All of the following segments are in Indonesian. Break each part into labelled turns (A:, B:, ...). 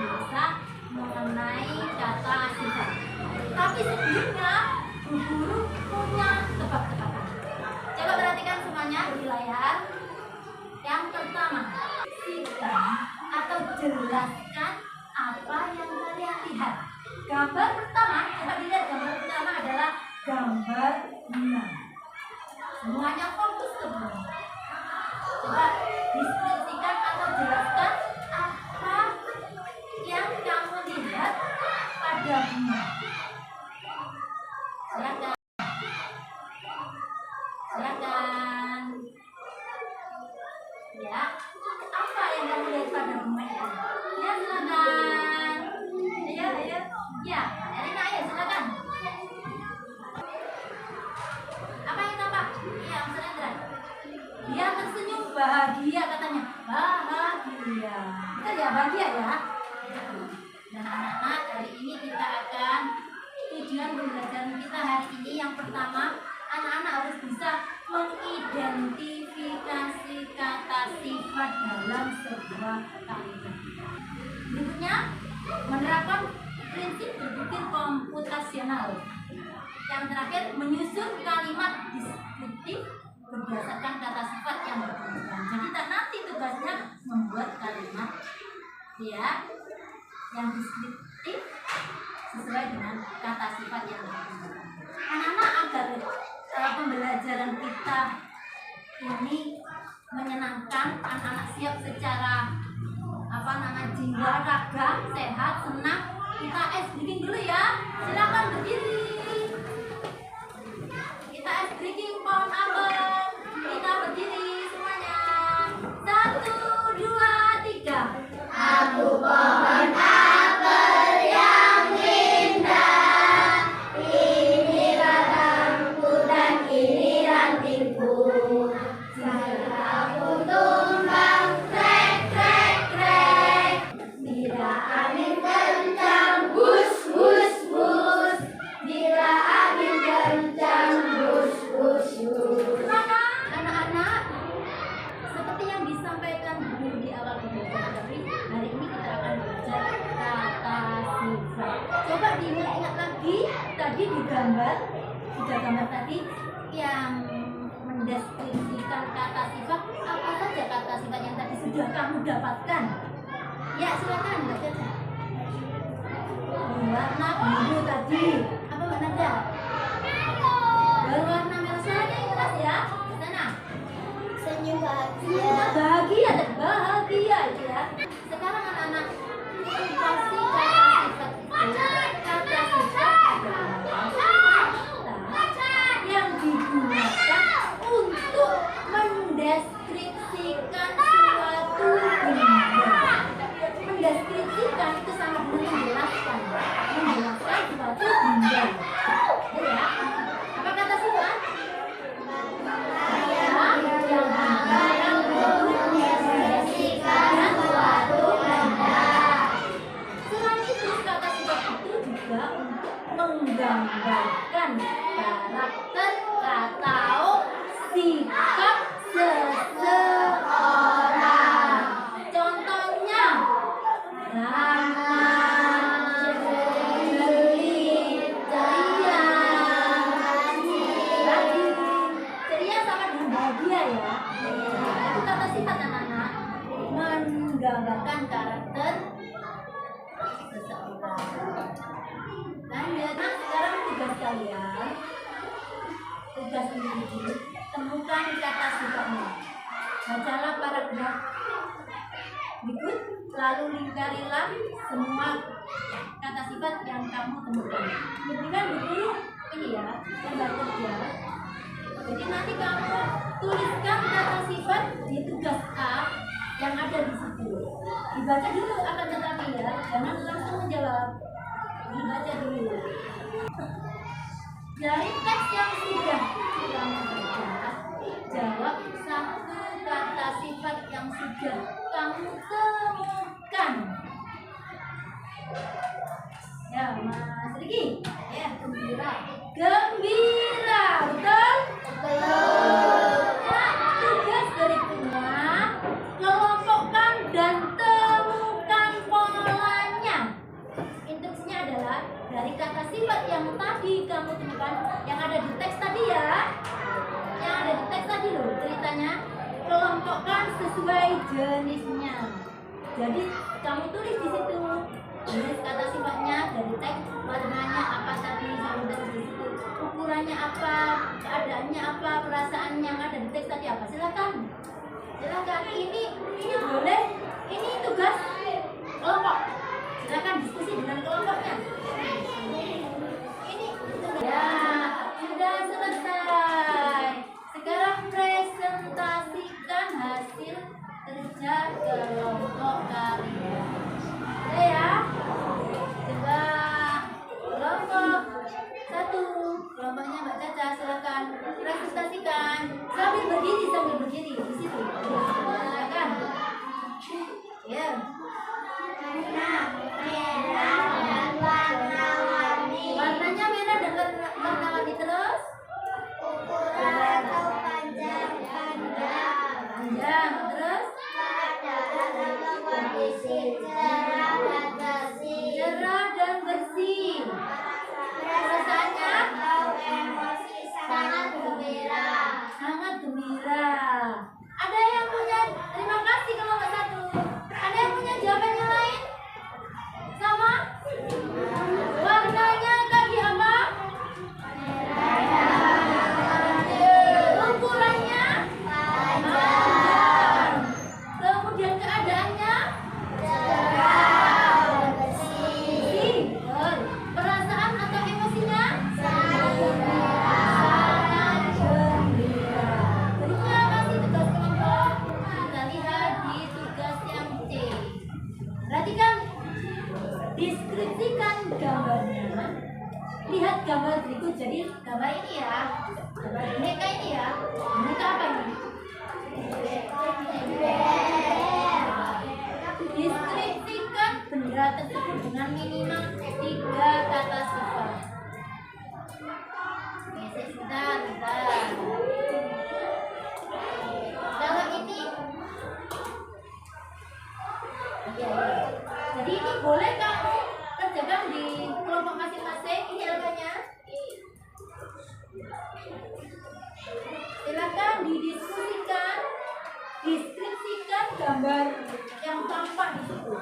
A: bahasa mengenai kata sifat. Tapi sebelumnya Bu Guru punya tebak-tebakan. Coba perhatikan semuanya di layar. Yang pertama, sifat atau jelaskan apa yang kalian lihat. Gambar pertama, coba dilihat gambar pertama adalah gambar bunga. Semuanya fokus ke bunga. Coba deskripsikan atau jelaskan apa yang kamu lihat pada bunga. Silakan. Silakan. Ya, apa yang kamu lihat pada bunga itu? Ya, silakan. Ayo, ayo. Ya, Elina, ayo silakan. Apa yang tampak? Iya, Mas Rendra. Dia tersenyum bahagia katanya. Bahagia. Betul ya, bahagia ya. Dan anak-anak, hari ini kita akan tujuan pembelajaran kita hari ini yang pertama, anak-anak harus bisa mengidentifikasi kata sifat dalam sebuah kalimat. Berikutnya, menerapkan prinsip berpikir komputasional. Yang terakhir, menyusun kalimat deskriptif berdasarkan kata sifat yang berkembang. Jadi nanti tugasnya membuat kalimat ya yang deskriptif sesuai dengan kata sifat yang berkembang. Anak-anak, agar pembelajaran kita ini menyenangkan, anak-anak siap secara jiwa, raga, sehat, senang, kita ice breaking dulu ya. Silakan berdiri. Kita ice breaking pohon apel. Kita berdiri semuanya. 1, 2, 3.
B: Aku pohon apel yang indah, ini batangku dan ini rantingku. Jika aku tumbang, krek krek krek, bila angin kencang, bus bus bus, bila angin kencang, bus bus bus.
A: Anak-anak, seperti yang disampaikan guru di awal pembelajaran tadi, hari ini kita akan belajar kata sifat. Coba diingat-ingat lagi tadi di gambar, tiga gambar tadi yang mendeskripsikan kata sifat. Apa saja kata sifat yang tadi sudah kamu dapatkan? Ya, silakan Mbak Caca. Warna biru tadi. Apa Mbak Nanda? Berwarna merah. Suaranya yang keras ya. Sana.
B: Senyum
A: Bahagia, bahagia dan bahagia itu ya. Sekarang anak-anak pasti kata sifat itu. Kata sifat adalah kata yang digunakan untuk mendeskripsikan suatu benda. Mendeskripsikan itu sama dengan menjelaskan. Menjelaskan suatu benda. Ya. Apa kata sifat? Menggambarkan karakter atau sikap seseorang. Contohnya ramah, jeli, ceria, ceria sama dengan bahagia ya. Itu kata sifat anak-anak, menggambarkan karakter seseorang. Lanjut, sekarang tugas kalian, tugas individu, temukan kata sifatnya. Bacalah paragraf berikut, lalu lingkarilah semua kata sifat yang kamu temukan. Berikan dulu ini ya, gambar kerja. Jadi nanti kamu tuliskan kata sifat di tugas A yang ada di situ. Dibaca dulu akan tetapi ya, jangan langsung menjawab. Dibaca dulu. Dari teks yang sudah kamu baca, jawab satu kata sifat yang sudah kamu temukan. Ya, Mas Riki. Ya, gembira. Gembira, betul?
B: Betul.
A: Tugas berikutnya, kelompokkan dan temukan polanya. sesuai jenisnya. Jadi kamu tulis di situ jenis kata sifatnya, dari teks warnanya apa tadi, kamu tulis di situ ukurannya apa, keadaannya apa, perasaan yang ada di teks tadi apa. Silakan, silakan. Ini boleh, ini tugas kelompok. Silakan diskusi dengan kelompoknya. Ini ya sudah selesai. Sekarang presentasikan hasil kerja kelompok kalian. Oke ya. Coba kelompok 1, kelompoknya Mbak Caca, silakan presentasikan sambil berdiri di situ. Silakan. Ya. Warnanya merah dan warna-warni terus. Panjang terus. Cerah dan bersih. Perasaannya sangat gembira. Ada yang punya terima kasih kelompok 1. Ada yang punya jawaban yang lain? Sama? Warnanya tadi apa? Ukurannya panjang. Kemudian keadaannya bersih. Perasaan atau emosinya sangat gembira. Terima kasih tugas kelompok. Kita lihat di tugas yang C. Perhatikan, deskripsikan gambarnya. Lihat gambar berikut. Jadi gambar ini ya, gambar boneka ini ya. Boneka apa ini? Deskripsikan benda tersebut dengan minimal 3 kata sifat. Oke, sebentar. Kalau ini iya. Jadi ini boleh kamu kerjakan di kelompok masing-masing. Ini angkanya. Silakan didiskusikan, deskripsikan gambar yang tampak di situ.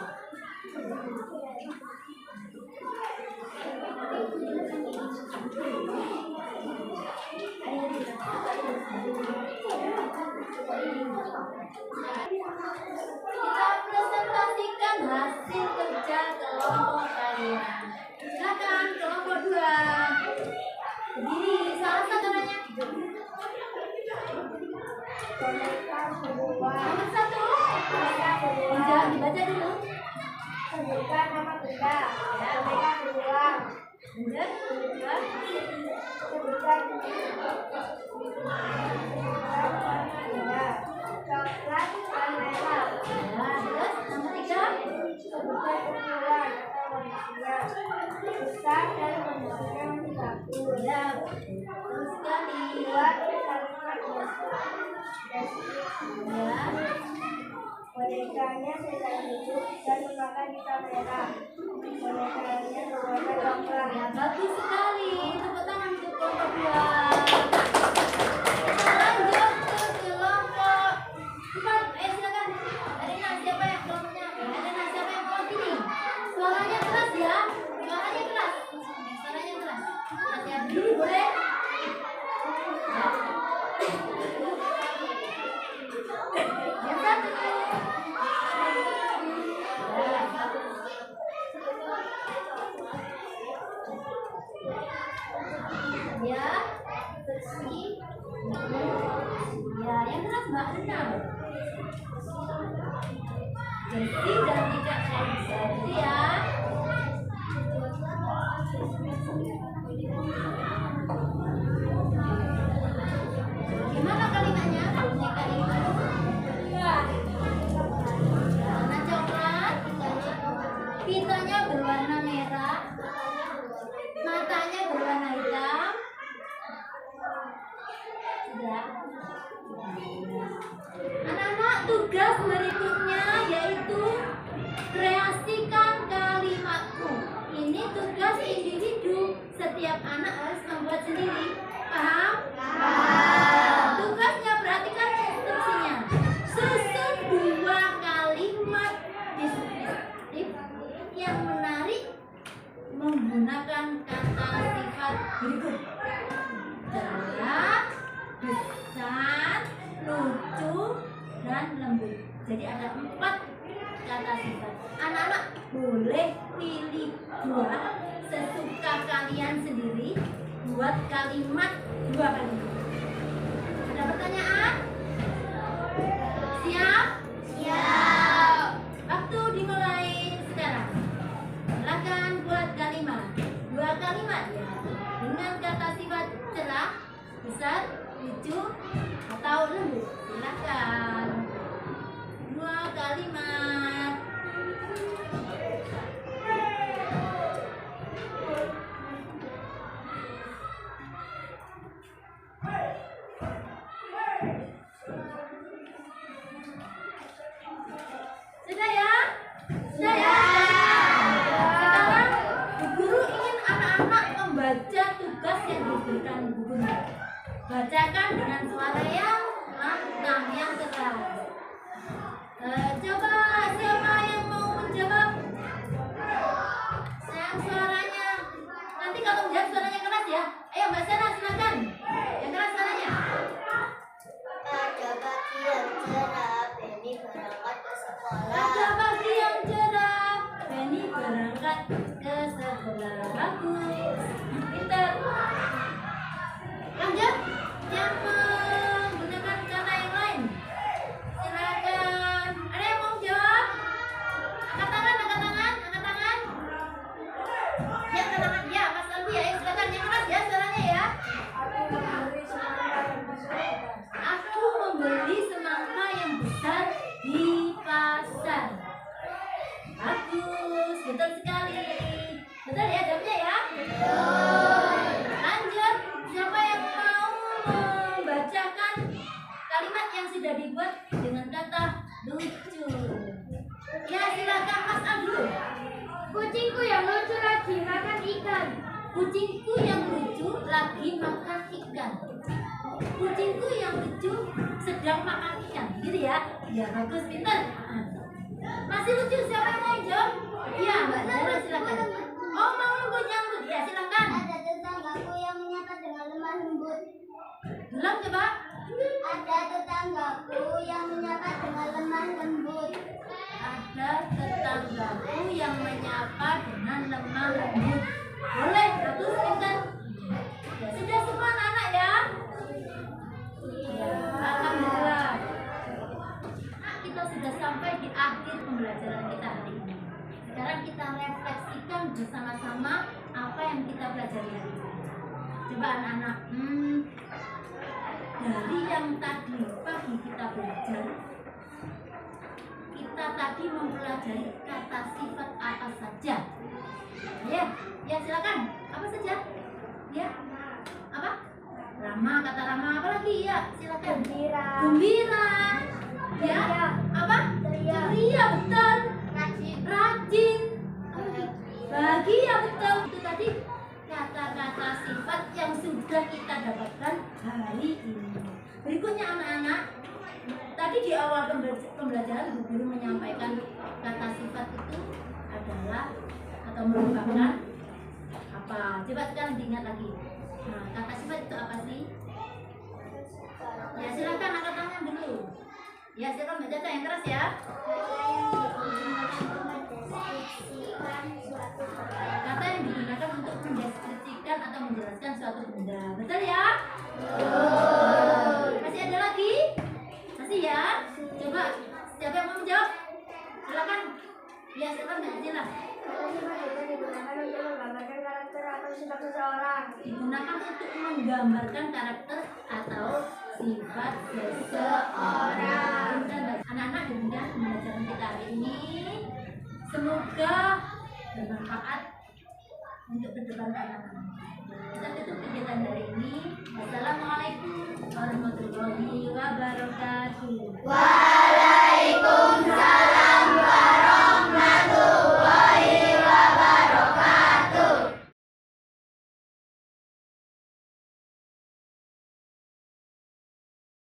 A: Kita presentasikan hasil kerja kelompok kalian. Silakan kelompok 2. Berdiri, salah caranya. Nomor 1. Dibaca dulu.
B: Sebutkan nama benda. Boneka beruang.
A: Lanjut.
B: Sebutkan benda. Coklat dan merah.
A: Nah, terus nomor 3.
B: Sebutkan ukuran atau manusia. Besar dan manusia satu.
A: Ya, terus sekali.
B: Buat kalimat
A: Ya.
B: bonekanya sedang duduk dan memakan di kamera. Bonekanya berwarna coklat.
A: Ya, bagus sekali. Tepuk tangan untuk kelompok 2. Lanjut ke kelompok 4. Silakan. Arina, siapa yang kelompoknya? Arina, siapa yang kelompok ini? Suaranya keras ya. Suaranya keras. Suaranya keras. Keras ya. Berdiri boleh? Yang 1. Ya, bersih. Ya, yang keras Mbak Rina. Bersih dan tidak lengser ya. Gimana kalimatnya? Boneka itu warna coklat, pitanya berwarna merah, matanya berwarna hitam. Sudah. Anak-anak, tugas berikutnya yaitu kreasikan kalimatku. Ini tugas individu. Setiap anak harus membuat sendiri. Paham? Paham. Tugasnya perhatikan instruksinya. Susun boleh pilih dua sesuka kalian sendiri buat kalimat dua kalimat. Ada pertanyaan? Siap? Siap. Waktu dimulai sekarang. Silakan buat kalimat. Dua kalimat ya. Dengan kata sifat cerah, besar, lucu, atau lembut. Silakan. Dua kalimat. Sudah ya? Sudah ya? Sekarang Bu Guru ingin anak-anak membaca tugas yang diberikan Bu Guru. Bacakan dengan suara yang lantang, yang keras. Coba siapa yang mau menjawab? Yang suaranya nanti kalau menjawab suaranya keras ya. Ayo Mbak Sana silakan. Yang keras suaranya.
B: Pada pagi yang cerah, Benny berangkat ke sekolah.
A: Pada pagi yang cerah, Benny berangkat ke sekolah. Bagus. Pintar. Lanjut. Yang menggunakan kata yang lain. Silakan. Ada yang mau jawab? Angkat tangan, angkat tangan, angkat tangan. Ya, angkat tangan. Ya, Mas Albi ya. Silakan yang keras ya suaranya ya. Aku membeli semangka yang besar di pasar. Bagus, betul sekali. Betul ya jawabnya ya? Betul. Lanjut, siapa yang mau membacakan kalimat yang sudah dibuat dengan kata lucu? Ya, silakan Mas Abdul.
B: Kucingku yang lucu lagi makan ikan.
A: Kucingku yang lucu lagi makan ikan. Kucingku yang lucu sedang makan ikan, gitu ya? Ya bagus, pintar. Masih lucu, siapa yang mau jawab? Iya, Mbak Zara silakan. Oh, mau lembut nyambut, ya silakan.
B: Ada tetanggaku yang menyapa dengan lemah lembut.
A: Belum coba?
B: Ada tetanggaku yang menyapa dengan lemah lembut.
A: Ada tetanggaku yang menyapa dengan lemah lembut. Boleh, bagus, pintar. Ya, sudah semua anak-anak ya? Ya, alhamdulillah. Nah, kita sudah sampai di akhir pembelajaran kita hari ini. Sekarang kita refleksikan bersama-sama apa yang kita pelajari hari ini. Coba anak-anak, dari yang tadi pagi kita belajar, kita tadi mempelajari kata sifat apa saja. Ya silakan. Apa saja? Ya, apa? Ramah, kata ramah, apa lagi? Ya, silakan.
B: Gembira.
A: Gembira. Ya, apa? Ceria, betul. Rajin. Bahagia, betul. Itu tadi kata-kata sifat yang sudah kita dapatkan hari ini. Berikutnya anak-anak, tadi di awal pembelajaran Bu Guru menyampaikan kata sifat itu adalah atau merupakan apa? Coba sekarang diingat lagi. Nah, kata sifat itu apa sih? Ya silakan angkat tangan dulu. Ya silakan Mbak Caca yang keras ya. Kata yang digunakan untuk mendeskripsikan atau menjelaskan suatu benda. Betul ya? Masih ada lagi? Masih ya? Coba siapa yang mau menjawab? Silakan. Ya silakan Mbak Cila.
B: Digunakan untuk menggambarkan karakter atau sifat seseorang.
A: Digunakan untuk menggambarkan karakter atau sifat seseorang. Anak-anak demikian pembelajaran kita hari ini. Semoga bermanfaat untuk kedepan anak-anak. Kita tutup kegiatan hari ini. Wassalamualaikum warahmatullahi wabarakatuh.